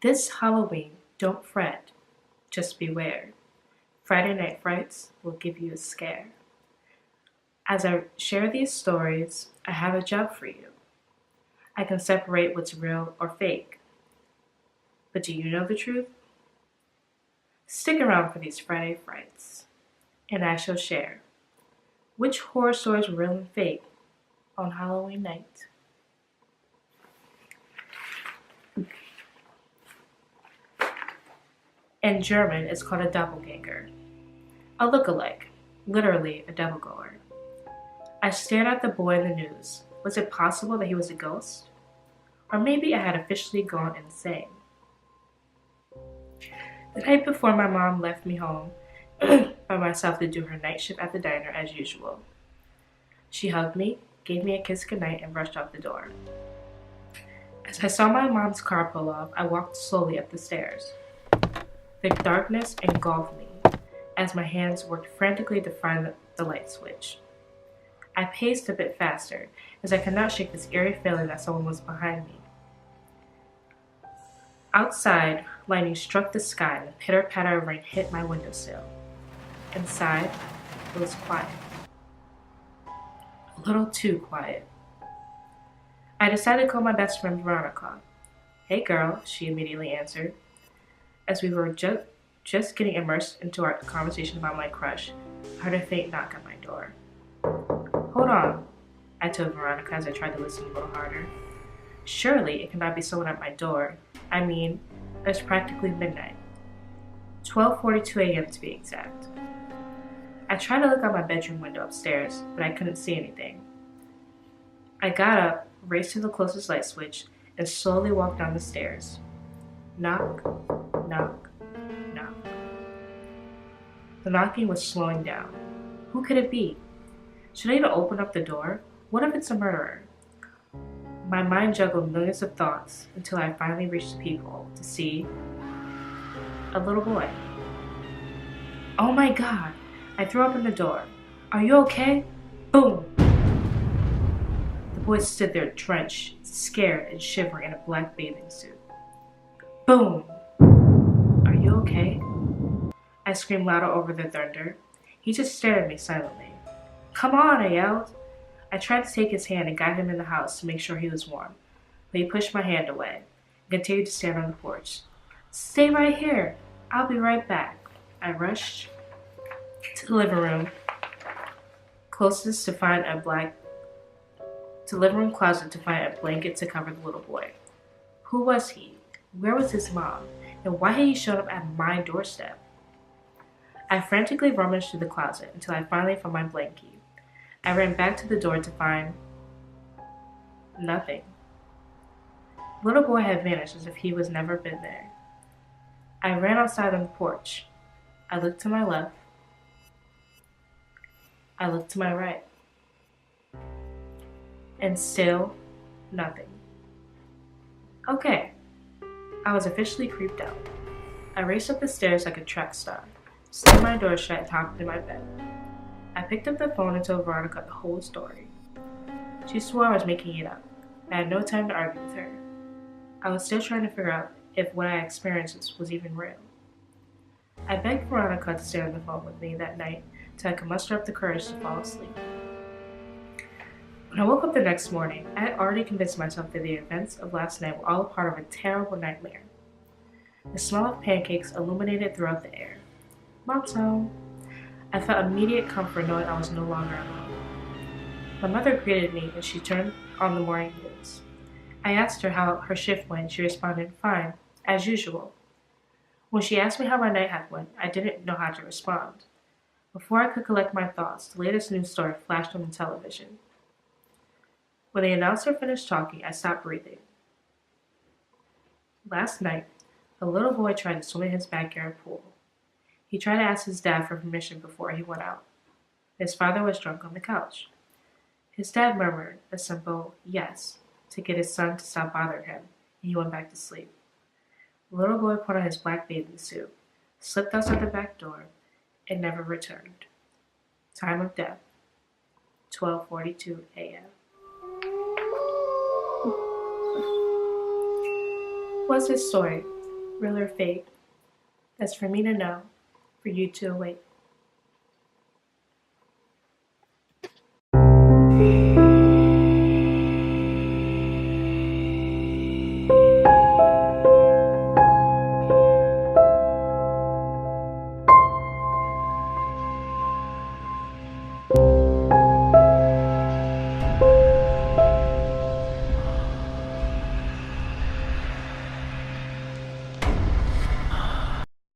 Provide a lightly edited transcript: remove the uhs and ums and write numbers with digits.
This Halloween, don't fret, just beware. Friday Night Frights will give you a scare. As I share these stories, I have a job for you. I can separate what's real or fake. But do you know the truth? Stick around for these Friday Frights, and I shall share which horror stories are real and fake on Halloween night. In German, it's called a doppelganger, a look-alike, literally a devil-goer. I stared at the boy in the news. Was it possible that he was a ghost? Or maybe I had officially gone insane. The night before my mom left me home by myself to do her night shift at the diner as usual. She hugged me, gave me a kiss goodnight, and rushed out the door. As I saw my mom's car pull off, I walked slowly up the stairs. The darkness engulfed me as my hands worked frantically to find the light switch. I paced a bit faster as I could not shake this eerie feeling that someone was behind me. Outside, lightning struck the sky and the pitter-patter of rain hit my windowsill. Inside, it was quiet. A little too quiet. I decided to call my best friend Veronica. "Hey girl," she immediately answered. As we were just getting immersed into our conversation about my crush, I heard a faint knock at my door. "Hold on," I told Veronica as I tried to listen a little harder. Surely it cannot be someone at my door. I mean, it's practically midnight. 12:42 a.m. to be exact. I tried to look out my bedroom window upstairs, but I couldn't see anything. I got up, raced to the closest light switch, and slowly walked down the stairs. Knock, knock, knock. The knocking was slowing down. Who could it be? Should I even open up the door? What if it's a murderer? My mind juggled millions of thoughts until I finally reached the peephole to see a little boy. Oh my God! I threw open the door. "Are you okay?" Boom! The boy stood there drenched, scared, and shivering in a black bathing suit. Boom! "Are you okay?" I screamed louder over the thunder. He just stared at me silently. "Come on," I yelled. I tried to take his hand and guide him in the house to make sure he was warm, but he pushed my hand away and continued to stand on the porch. "Stay right here. I'll be right back." I rushed to the living room, closest to find living room closet to find a blanket to cover the little boy. Who was he? Where was his mom? And why had he shown up at my doorstep? I frantically rummaged through the closet until I finally found my blankie. I ran back to the door to find nothing. The little boy had vanished as if he was never been there. I ran outside on the porch. I looked to my left. I looked to my right. And still, nothing. Okay, I was officially creeped out. I raced up the stairs like a track star, slammed my door shut, and hopped into my bed. I picked up the phone and told Veronica the whole story. She swore I was making it up. I had no time to argue with her. I was still trying to figure out if what I experienced was even real. I begged Veronica to stay on the phone with me that night till I could muster up the courage to fall asleep. When I woke up the next morning, I had already convinced myself that the events of last night were all a part of a terrible nightmare. The smell of pancakes illuminated throughout the air. Mom's home. I felt immediate comfort knowing I was no longer alone. My mother greeted me and she turned on the morning news. I asked her how her shift went. She responded, "Fine, as usual." When she asked me how my night had went, I didn't know how to respond. Before I could collect my thoughts, the latest news story flashed on the television. When the announcer finished talking, I stopped breathing. Last night, a little boy tried to swim in his backyard pool. He tried to ask his dad for permission before he went out. His father was drunk on the couch. His dad murmured a simple yes to get his son to stop bothering him, and he went back to sleep. The little boy put on his black bathing suit, slipped outside the back door, and never returned. Time of death, 12:42 a.m. What's his story? real or fake. That's for me to know, for you to await.